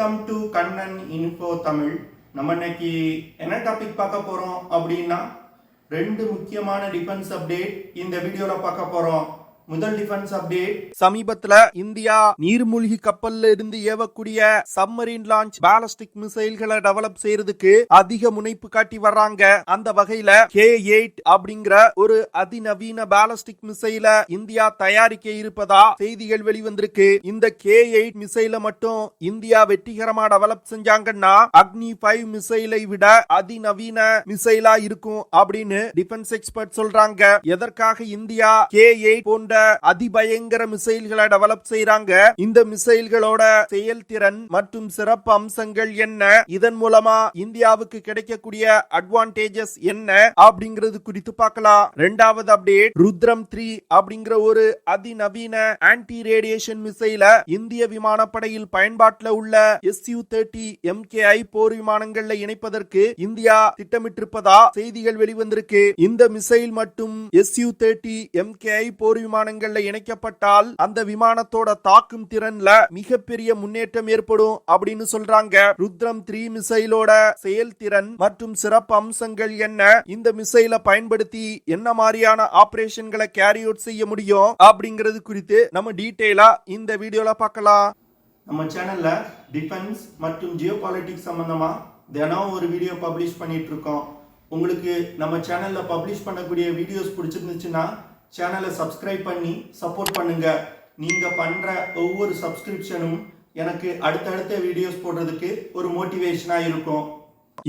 Welcome to Kannan info Tamil. நம்ம இன்னைக்கு என்ன டாபிக் பார்க்க போறோம் அப்படின்னா, ரெண்டு முக்கியமான டிஃபென்ஸ் அப்டேட் இந்த வீடியோல பார்க்க போறோம். முதல் டிஃபென்ஸ் அப்டேட், சமீபத்துல இந்தியா நீர்மூழ்கி கப்பல்ல இருந்து ஏவக்கூடிய சப்மரீன் லான்ச் பாலிஸ்டிக் மிசைல்களை டெவலப் செய்யறதுக்கு அதிக முனைப்பு காட்டி வர்றாங்க. அந்த வகையில k-8 அப்படிங்கிற ஒரு அதிநவீன பாலிஸ்டிக் மிசைல இந்தியா தயாரிக்க இருப்பதா செய்திகள் வெளிவந்திருக்கு. இந்த k-8 மிசைல மட்டும் இந்தியா வெற்றிகரமா டெவலப் செஞ்சாங்கன்னா அக்னி 5 மிசைலை விட அதிநவீன மிசைலா இருக்கும் அப்படின்னு டிஃபென்ஸ் எக்ஸ்பர்ட் சொல்றாங்க. எதற்காக இந்தியா k-8 போன்ற அதிபயங்கர மிசைல்களை டெவலப் செய்யறாங்க? இந்த மிசைல்களோட செயல்திறன் மற்றும் சிறப்பு அம்சங்கள் என்ன? இதன் மூலமா இந்தியாவுக்கு கிடைக்கக்கூடிய அட்வான்டேஜஸ் என்ன அப்படிங்கிறது குறித்து பார்க்கலாம். இரண்டாவது அப்டேட், ருத்ரம் 3 அப்படிங்கிற ஒரு அதிநவீன ஆன்டி ரேடியேஷன் மிசைல இந்திய விமானப்படையில் பயன்பாட்டில் உள்ள Su-30 MKI போர் விமானங்கள்ல இணைப்பதற்கு இந்தியா திட்டமிட்டிருப்பதா செய்திகள் வெளிவந்திருக்கு. இந்த மிசைல் மற்றும் Su-30 MKI போர் விமானங்கள்ல இணைக்கப்பட்டால் அந்த விமானத்தோட தாக்கும் திறன்ல மிகப்பெரிய முன்னேற்றம் ஏற்படும் அப்படின்னு சொல்றாங்க. ருத்ரம் 3 மிசைலோட செயல்திறன் மற்றும் சிறப்பு அம்சங்கள் என்ன? இந்த மிசைலை பயன்படுத்தி என்ன மாதிரியான ஆபரேஷன்களை கேரி அவுட் செய்ய முடியும் அப்படிங்கிறது குறித்து நம்ம டீடைலா இந்த வீடியோல பார்க்கலாம். நம்ம சேனல்ல டிஃபென்ஸ் மற்றும் ஜியோ பாலிட்டிக்ஸ் சம்பந்தமா தினம் ஒரு வீடியோ பப்ளிஷ் பண்ணிட்டு இருக்கோம். உங்களுக்கு நம்ம சேனல்ல பப்ளிஷ் பண்ணக்கூடிய வீடியோஸ் பிடிச்சிருந்துச்சுன்னா சேனலை சப்ஸ்கிரைப் பண்ணி சப்போர்ட் பண்ணுங்க. நீங்க பண்ற ஒவ்வொரு சப்ஸ்கிரிப்ஷனும் எனக்கு அடுத்தடுத்த வீடியோஸ் போடுறதுக்கு ஒரு மோட்டிவேஷனா இருக்கும்.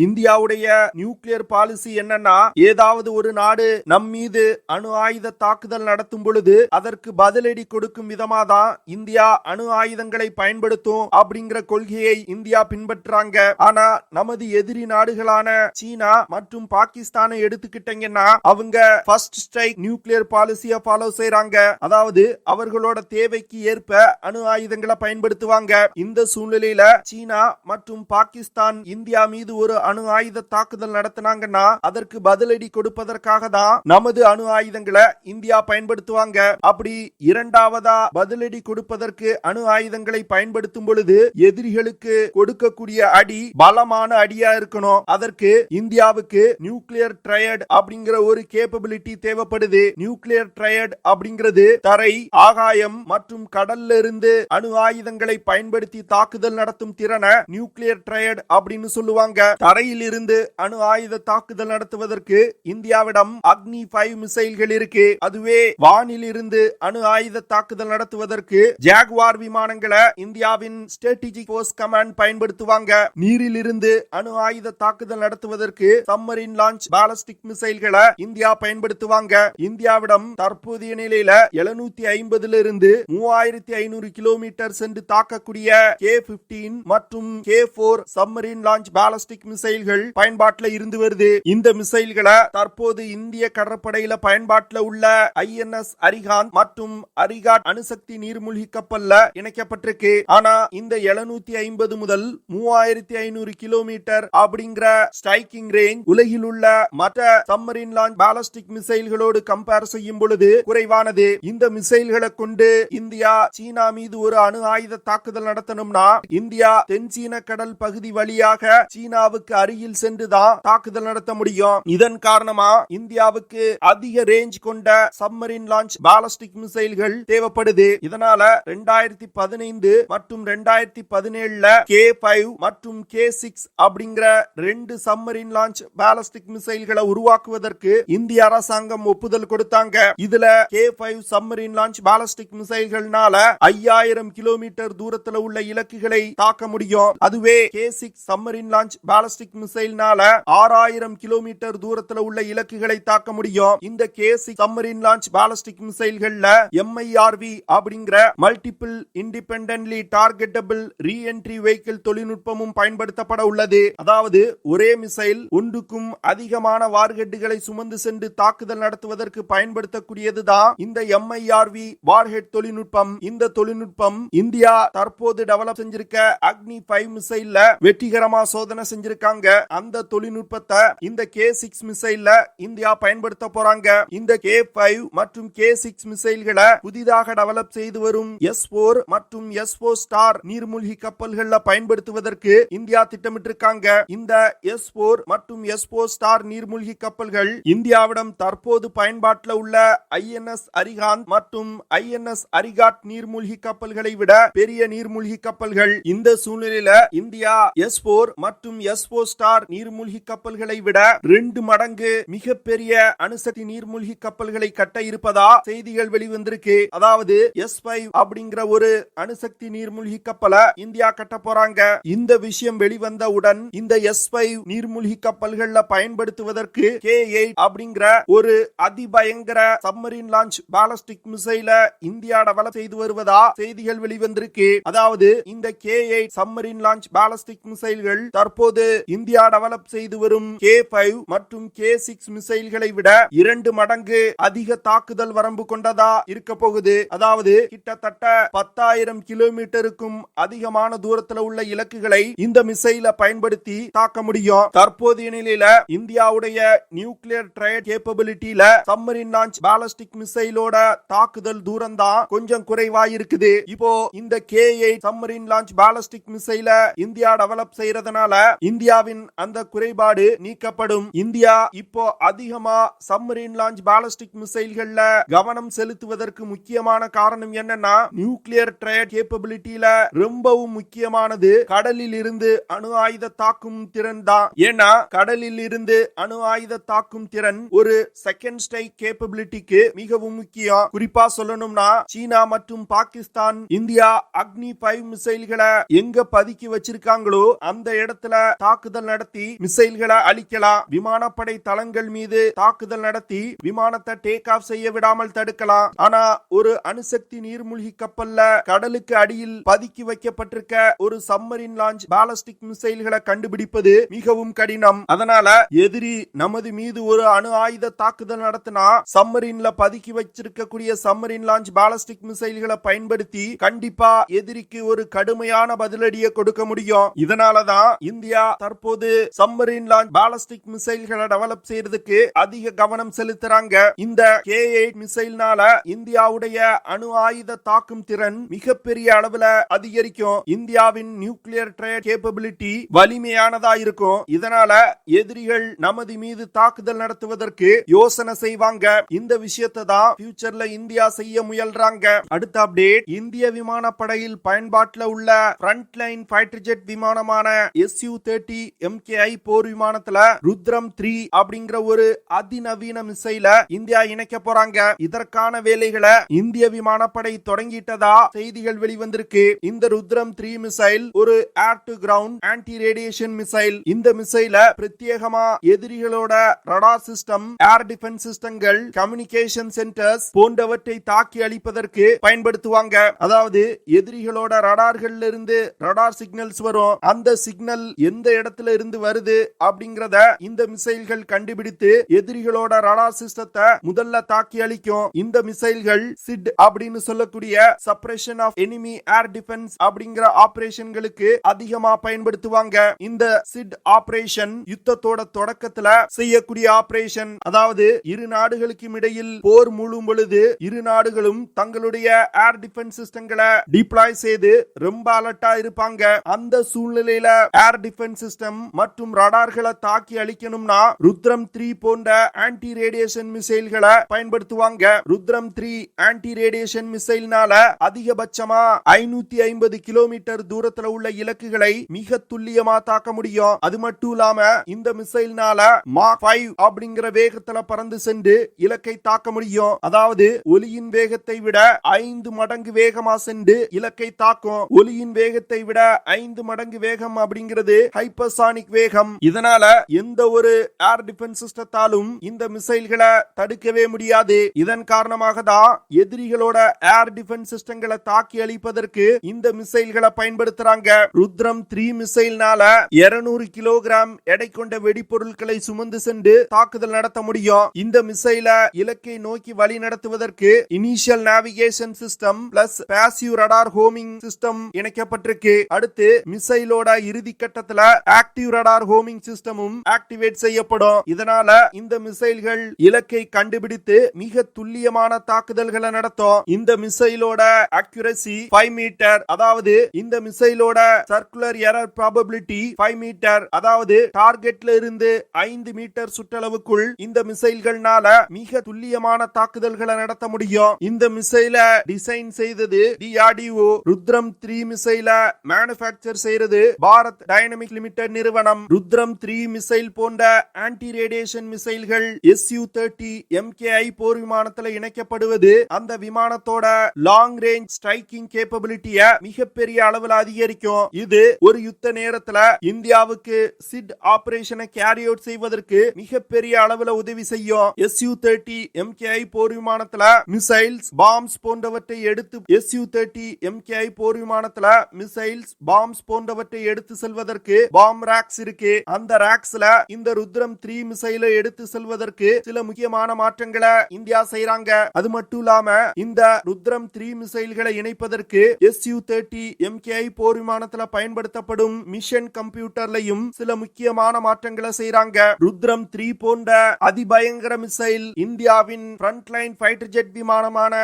இந்தியாவுடைய நியூக்ளியர் பாலிசி என்னன்னா, ஏதாவது ஒரு நாடு நம் மீது அணு ஆயுத தாக்குதல் நடத்தும் பொழுது அதற்கு பதிலடி கொடுக்கும் விதமா தான் இந்தியா அணு ஆயுதங்களை பயன்படுத்தும் அப்படிங்கிற கொள்கையை இந்தியா பின்பற்றாங்க. ஆனா நமது எதிரி நாடுகளான சீனா மற்றும் பாகிஸ்தானை எடுத்துக்கிட்டீங்கன்னா அவங்க ஃபர்ஸ்ட் ஸ்ட்ரைக் நியூக்ளியர் பாலிசியை ஃபாலோ செய்யறாங்க. அதாவது அவர்களோட தேவைக்கு ஏற்ப அணு ஆயுதங்களை பயன்படுத்துவாங்க. இந்த சூழ்நிலையில சீனா மற்றும் பாகிஸ்தான் இந்தியா மீது ஒரு அணு ஆயுத தாக்குதல் நடத்தினாங்கன்னா அதற்கு பதிலடி கொடுப்பதற்காக தான் நமது அணு ஆயுதங்களை இந்தியா பயன்படுத்துவாங்க. அப்படி இரண்டாவதா பதிலடி கொடுப்பதற்கு அணு ஆயுதங்களை பயன்படுத்தும் பொழுது எதிரிகளுக்கு கொடுக்கக்கூடிய அடி பலமான அடியா இருக்கணும். அதற்கு இந்தியாவுக்கு நியூக்ளியர் ட்ரையட் அப்படிங்கிற ஒரு கேப்பபிலிட்டி தேவைப்படுது. நியூக்ளியர் ட்ரையட் அப்படிங்கிறது தரை, ஆகாயம் மற்றும் கடல்ல இருந்து அணு ஆயுதங்களை பயன்படுத்தி தாக்குதல் நடத்தும் திறனை நியூக்ளியர் ட்ரையட் அப்படின்னு சொல்லுவாங்க. தரையில் இருந்து அணு ஆயுத தாக்குதல் நடத்துவதற்கு இந்தியாவிடம் அக்னி 5 மிசைல்கள் இருக்கு. அதுவே வானில் இருந்து அணு ஆயுத தாக்குதல் நடத்துவதற்கு ஜாகுவார் விமானங்களை இந்தியாவின் ஸ்ட்ராட்டஜிக் ஃபோர்ஸ் கமாண்ட் பயன்படுத்துவாங்க. நீரில் இருந்து அணு ஆயுத தாக்குதல் நடத்துவதற்கு சப்மரீன் லான்ச் பாலிஸ்டிக் மிசைல்களை இந்தியா பயன்படுத்துவாங்க. இந்தியாவிடம் தற்போதைய நிலையில 750 இருந்து 3500 கிலோமீட்டர் சென்று தாக்கக்கூடிய K-15 மற்றும் K-4 சப்மரீன் லான்ச் பாலிஸ்டிக் மிசைல்கள் பயன்பாட்டில் இருந்து வருது. இந்த மிசைல்களை தற்போது இந்திய கடற்படையில பயன்பாட்டில் உள்ள INS அரிகாந்த் மற்றும் அரிகாட் அணுசக்தி நீர்மூழ்கி கப்பல்ல இணைக்கப்பட்டிருக்கு. ஆனா இந்த 750 முதல் 3500 கிலோமீட்டர் அப்படிங்கிற ஸ்ட்ரைக்கிங் ரேஞ்ச் உலகில் உள்ள மற்ற சப்மரீன் லான்ச் பாலிஸ்டிக் மிசைல்களோடு கம்பேர் செய்யும் பொழுது குறைவானது. இந்த மிசைல்களை கொண்டு இந்தியா சீனா மீது ஒரு அணு ஆயுத தாக்குதல் நடத்தணும்னா இந்தியா தென்சீன கடல் பகுதி வழியாக சீனாவுக்கு அருகில் சென்றுதான் தாக்குதல் நடத்த முடியும். இதன் காரணமா இந்தியாவுக்கு அதிக ரேஞ்ச் கொண்ட சப்மரீன் லான்ச் பாலிஸ்டிக் மிசைல்கள் தேவைப்படுது. இதனால 2015 மற்றும் 2017 K-5 மற்றும் K-6 அப்படிங்கிற 2 சப்மரீன் லான்ச் பாலிஸ்டிக் மிசைல்களை உருவாக்குவதற்கு இந்திய அரசாங்கம் ஒப்புதல் கொடுத்தாங்க. இதுல K-5 சப்மரீன் லான்ச் பாலிஸ்டிக் மிசைல்கள்னால 5000 கிலோமீட்டர் தூரத்துல உள்ள இலக்குகளை தாக்க முடியும். அதுவே K-6 சப்மரீன் லான்ச் பாலிஸ்டிக் மிசைல்னால 6000 கிலோமீட்டர் தூரத்துல உள்ள இலக்குகளை தாக்க முடியும். இந்த K-6 சப்மரீன் லான்ச் பாலிஸ்டிக் மிசைல்கள்ல MIRV அப்படிங்கிற multiple independently targetable reentry vehicle தொழில்நுட்பமும் பயன்படுத்தப்பட உள்ளது. அதாவது ஒரே மிசைல் ஒன்றுக்கும் அதிகமான வார்ஹெட்டுகளை சுமந்து சென்று தாக்குதல் நடத்துவதற்கு பயன்படுத்தக்கூடியதுதான் இந்த MIRV வார்ஹெட் தொழில்நுட்பம். இந்த தொழில்நுட்பம் இந்தியா தற்போது டெவலப் செஞ்சிருக்க அக்னி 5 மிசைல்ல வெற்றிகரமா சோதனை செஞ்சிருக்காங்க. இருக்காங்க. அந்த தொழில்நுட்பத்தை இந்த K6 மிசைல்ல இந்தியா பயன்படுத்த போறாங்க. இந்த K5 மற்றும் K6 மிசைல்களை புதிதாக டெவலப் செய்து வரும் S4 மற்றும் S4 ஸ்டார் நீர்மூழ்கி கப்பல்கள்ல பயன்படுத்துவதற்கு இந்தியா திட்டமிட்டிருக்காங்க. இந்த S4 மற்றும் S4 ஸ்டார் நீர்மூழ்கி கப்பல்கள் இந்தியாவிடம் தற்போது பயன்பாட்டில் உள்ள INS அரிகாந்த் மற்றும் INS அரிகாட் நீர்மூழ்கி கப்பல்களை விட பெரிய நீர்மூழ்கி கப்பல்கள். இந்த சூழ்நிலையில இந்தியா S4 மற்றும் S4 ஸ்டார் நீர்மூழ்கி கப்பல்களை விட 2 மடங்கு மிகப்பெரிய அணுசக்தி நீர்மூழ்கி கப்பல்களை கட்ட இருப்பதா செய்திகள் வெளிவந்திருக்கு. அதாவது S5 அப்படிங்கிற ஒரு அணுசக்தி நீர்மூழ்கி கப்பலை இந்தியா கட்ட போறாங்க. இந்த விஷயம் வெளிவந்தவுடன் இந்த S5 நீர்மூழ்கி கப்பல்கள்ல பயன்படுத்துவதற்கு k-8 அப்படிங்கிற ஒரு அதிபயங்கர சப்மரீன் லான்ச் பாலிஸ்டிக் மிசைல இந்தியா டெவலப் செய்து வருவதா செய்திகள் வெளிவந்திருக்கு. அதாவது இந்த k-8 சப்மரீன் லான்ச் பாலிஸ்டிக் மிசைல்கள் தற்போது இந்தியா டெவலப் செய்து வரும் K5 மற்றும் K6 மிசைல்களை விட 2 மடங்கு அதிக தாக்குதல் வரம்பு கொண்டதா இருக்க போகுது. அதாவது கிட்டத்தட்ட 10,000 கிலோமீட்டருக்கும் அதிகமான தூரத்தில் உள்ள இலக்குகளை இந்த மிசைல பயன்படுத்தி தாக்க முடியும். தற்போதைய நிலையில இந்தியாவுடைய நியூக்ளியர் ட்ரையட் கேப்பபிலிட்டியில சப்மரீன் லான்ச் பாலிஸ்டிக் மிசைலோட தாக்குதல் தூரம் தான் கொஞ்சம் குறைவா இருக்குது. இப்போ இந்த K-8 சப்மரீன் லான்ச் பாலிஸ்டிக் மிசைல இந்தியா டெவலப் செய்யறதுனால இந்தியாவின் அந்த குறைபாடு நீக்கப்படும். இந்தியா இப்போ அதிகமா சப்மரீன் லான்ச் பாலிஸ்டிக் மிசைல்கள்ல கவனம் செலுத்துவதற்கு முக்கியமான காரணம் என்னன்னா நியூக்ளியர் ட்ரையட் கேப்பபிலிட்டியில ரொம்பவும் முக்கியமானது கடலில் இருந்து அணு ஆயுத தாக்கும் திறன் தான். ஏன்னா கடலில் இருந்து அணு ஆயுத தாக்கும் திறன் ஒரு செகண்ட் ஸ்ட்ரைக் கேப்பபிலிட்டிக்கு மிகவும் முக்கியம். குறிப்பா சொல்லணும்னா சீனா மற்றும் பாகிஸ்தான் இந்தியா அக்னி 5 மிசைல்களை எங்க பதுக்கி வச்சிருக்காங்களோ அந்த இடத்துல தாக்குதல் நடத்தி மிசைல்களை அழிக்கலாம். விமானப்படை தளங்கள் மீது தாக்குதல் நடத்தி விமானத்தை டேக் ஆஃப் செய்ய விடாமல் தடுக்கலாம். ஆனா ஒரு அணுசக்தி நீர்மூழ்கி கப்பல்ல கடலுக்கு அடியில் பதுக்கி வைக்கப்பட்டிருக்க ஒரு சப்மரீன் லான்ச் பாலிஸ்டிக் மிசைல்களை கண்டுபிடிப்பது மிகவும் கடினம். அதனால எதிரி நமது மீது ஒரு அணு ஆயுத தாக்குதல் நடத்தினா சப்மரீன்ல பதுக்கி வச்சிருக்கக்கூடிய சப்மரீன் லான்ச் பாலிஸ்டிக் மிசைல்களை பயன்படுத்தி கண்டிப்பா எதிரிக்கு ஒரு கடுமையான பதிலடியை கொடுக்க முடியும். இதனாலதான் இந்தியா தற்போது சப்மரீன் லான்ச் பாலிஸ்டிக் மிசைல்களை டெவலப் செய்யறதுக்கு அதிக கவனம் செலுத்துறாங்க. இந்த K-8 மிசைல்னால இந்தியாவுடைய அணு ஆயுத தாக்கும் திறன் மிகப்பெரிய அளவுல அதிகரிக்கும். இந்தியாவின் நியூக்ளியர் ட்ரையட் கேப்பபிலிட்டி வலிமையானதா இருக்கும். இதனால எதிரிகள் நமது மீது தாக்குதல் நடத்துவதற்கு யோசனை செய்வாங்க. இந்த விஷயத்தை தான் ஃபியூச்சர்ல இந்தியா செய்ய முயல்றாங்க. அடுத்த அப்டேட், இந்திய விமானப்படையில் பயன்பாட்டில் உள்ள ஃப்ரண்ட் லைன் ஃபைட்டர் ஜெட் விமானமான Su-30 MKI போர் விமானத்துல ருத்ரம் 3 அப்படிங்கிற ஒரு அதிநவீன மிசைல இந்தியா இணைக்க போறாங்க. இதற்கான வேலைகளை இந்திய விமானப்படை தொடங்கிட்டதா செய்திகள் வெளிவந்திருக்கு. இந்த ருத்ரம் 3 மிசைல் ஒரு air to ground anti radiation missile. இந்த மிசைல பிரத்யேகமா எதிரிகளோட ரடார் சிஸ்டம், ஏர் டிஃபென்ஸ் சிஸ்டங்கள், கம்யூனிகேஷன் சென்டர்ஸ் போன்றவற்றை தாக்கி அழிப்பதற்கு பயன்படுத்துவாங்க. அதாவது எதிரிகளோட ரடார்கள்ல இருந்து ரடார் சிக்னல்ஸ் வரும். அந்த சிக்னல் எந்த இடத்துல இருந்து வருது அப்படிங்கறத இந்த மிசைல்கள் கண்டுபிடித்து எதிரிகளோட ரடார் சிஸ்டத்தை முதல்ல தாக்கி அழிக்கும். இந்த மிசைல்கள் சிட் அப்படின்னு சொல்லக்கூடிய suppression of enemy air defence அப்படிங்கிற ஆபரேஷன்களுக்கு அதிகமா பயன்படுத்துவாங்க. இந்த சிட் ஆபரேஷன் யுத்தத்தோட தொடக்கத்துல செய்யக்கூடிய ஆபரேஷன். அதாவது இரு நாடுகளுக்கும் இடையில் போர் மூழும் பொழுது இரு நாடுகளும் தங்களுடைய ஏர் டிஃபென்ஸ் சிஸ்டங்களை டிப்ளாய் செய்து ரொம்ப அலர்ட்டா இருப்பாங்க. அந்த சூழ்நிலையில ஏர் டிஃபென்ஸ் சிஸ்டம் மற்றும் ரடார்களை தாக்கி அழிக்கணும்னா ருத்ரம் 3 போன்ற ஆன்டி ரேடியேஷன் மிசைல்களை பயன்படுத்துவாங்க. ருத்ரம் 3 ஆன்டி ரேடியேஷன் மிசைல்னால அதிகபட்சமா 550 கிலோமீட்டர் தூரத்துல உள்ள இலக்குகளை மிக துல்லியமா தாக்க முடியும். அது மட்டும் இல்லாம இந்த மிசைல்னால மாக் 5 அப்படிங்கிற வேகத்துல பறந்து சென்று இலக்கை தாக்க முடியும். அதாவது ஒலியின் வேகத்தை விட 5 மடங்கு வேகமா சென்று இலக்கை தாக்கும். ஒலியின் வேகத்தை விட 5 மடங்கு வேகம் அப்படிங்கிறது ஹைப்பர்சானிக் வேகம். இதனால எந்த ஒரு ஏர் டிஃபென்ஸ் சிஸ்டத்தாலும் இந்த மிசைல்களை தடுக்கவே முடியாது. இதன் காரணமாக தான் எதிரிகளோட ஏர் டிஃபென்ஸ் சிஸ்டங்களை தாக்கி அழிப்பதற்கு இந்த மிசைல்களை பயன்படுத்துறாங்க. ருத்ரம் 3 மிசைல்னால 200 கிலோகிராம் எடை கொண்ட வெடிப்பொருட்களை சுமந்து சென்று தாக்குதல் நடத்த முடியும். இந்த மிசைல இலக்கை நோக்கி வழி நடத்துவதற்கு initial navigation system plus passive radar homing system இணைக்கப்பட்டிருக்கு. அடுத்து மிசைலோட இறுதி கட்டத்துல ஆக்டிவ் ரடார் ஹோமிங் சிஸ்டமும் ஆக்டிவேட் செய்யப்படும். இதனால இந்த மிசைல்கள் இலக்கை கண்டுபிடித்து மிக துல்லியமான தாக்குதல்களை நடத்தும். இந்த மிசைலோட அக்யூரசி 5 மீட்டர், அதாவது இந்த மிசைலோட சர்க்குலர் எரர் ப்ராபபிலிட்டி 5 மீட்டர், அதாவது டார்கெட்ல இருந்து 5 மீட்டர் சுற்றளவுக்குள் இந்த மிசைல்கள்னால மிக துல்லியமான தாக்குதல்களை நடத்த முடியும். இந்த மிசைல டிசைன் செய்தது DRDO. ருத்ரம் 3 மிசைல மேனுஃபேக்சர் செய்யறது பாரத் டைனமிக் லிமிடெட் நிறுவனம். ருத்ரம் 3 மிசைல் போன்ற ஆன்டி ரேடியேஷன் மிசைல்கள் Su-30 MKI போர் விமானத்துல இணைக்கப்படுவது அந்த விமானத்தோட லாங் ரேஞ்ச் ஸ்ட்ரைக்கிங் கேப்பபிலிட்டிய மிகப்பெரிய அளவில் அதிகரிக்கும். இது ஒரு யுத்த நேரத்துல இந்தியாவுக்கு சிட் ஆபரேஷனை கேரி அவுட் செய்வதற்கு மிகப்பெரிய அளவில் உதவி செய்யும். Su-30 MKI போர் விமானத்துல மிசைல்ஸ், பாம்ஸ் போன்றவற்றை எடுத்து Su-30 MKI போர் விமானத்துல மிசைல்ஸ், பாம்ஸ் போன்றவற்றை எடுத்து செல்வதற்கு பாம் ராக்ஸ் இருக்கு. அந்த ராக்ஸ்ல இந்த ருத்ரம் 3 மிசைலை எடுத்து செல்வதற்கு சில முக்கியமான மாற்றங்களை இந்தியா செய்றாங்க. அது மட்டும் இல்லாம இந்த ருத்ரம் 3 மிசைல்களை இணைப்பதற்கு Su-30 MKI போர் விமானத்துல பயன்படுத்தப்படும் மிஷன் கம்ப்யூட்டர்லையும் சில முக்கியமான மாற்றங்களை செய்றாங்க. ருத்ரம் 3 போன்ற அதிபயங்கர மிசைல் இந்தியாவின் ஃப்ரண்ட்லைன் ஃபைட்டர் ஜெட் விமானமான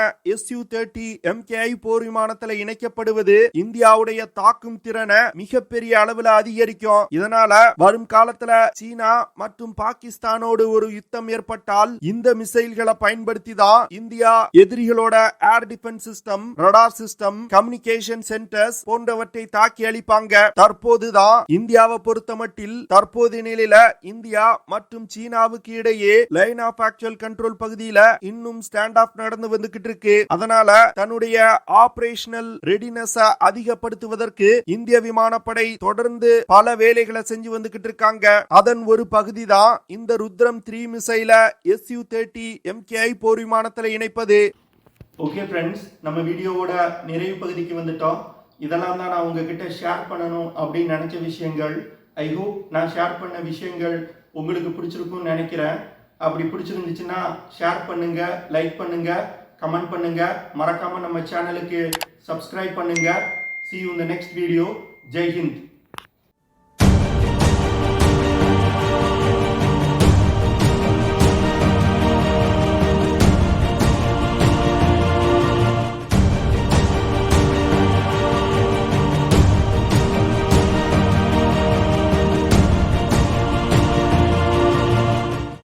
Su-30 MKI போர் விமானத்துல இணைக்கப்படுவது இந்தியாவுடைய தாக்கும் திறனை மிகப்பெரிய அளவில் அதிகரிக்கும். இதனால வரும் காலத்துல சீனா மற்றும் பாகிஸ்தானோடு ஒரு யுத்தம் ஏற்பட்டால் இந்த மிசைல்களை பயன்படுத்தி தான் இந்தியா எதிரிகளோட air defence system, radar system, communication centres போன்றவற்றை தாக்கி அளிப்பாங்க. தற்போதுதான் இந்தியாவை பொறுத்தமட்டில் தற்போதைய நிலையில இந்தியா மற்றும் சீனாவுக்கு இடையே லைன் ஆஃப் ஆக்சுவல் கண்ட்ரோல் பகுதியில இன்னும் ஸ்டாண்ட் ஆஃப் நடந்து வந்துகிட்டு இருக்கு. அதனால தன்னுடைய ஆபரேஷனல் ரெடினஸ் அதிகப்படுத்துவதற்கு இந்திய விமானப்படை தொடர்ந்து பல வேலைகளை செஞ்சு வந்துகிட்டு இருக்காங்க. அதன் ஒரு பகுதி தான் இந்த ருத்ரம் 3 மிசைல Su-30 MKI போர் விமானத்தில் இணைப்பது. ஓகே ஃப்ரெண்ட்ஸ், நம்ம வீடியோவோட நிறைவு பகுதிக்கு வந்துட்டோம். இதெல்லாம் தான் நான் உங்ககிட்ட ஷேர் பண்ணணும் அப்படின்னு நினைச்ச விஷயங்கள். ஐ ஹோப் நான் ஷேர் பண்ண விஷயங்கள் உங்களுக்கு பிடிச்சிருக்கும்னு நினைக்கிறேன். அப்படி பிடிச்சிருந்துச்சுன்னா ஷேர் பண்ணுங்க, லைக் பண்ணுங்க, கமெண்ட் பண்ணுங்க, மறக்காம நம்ம சேனலுக்கு சப்ஸ்கிரைப் பண்ணுங்க. See you in the next video. Jai Hind.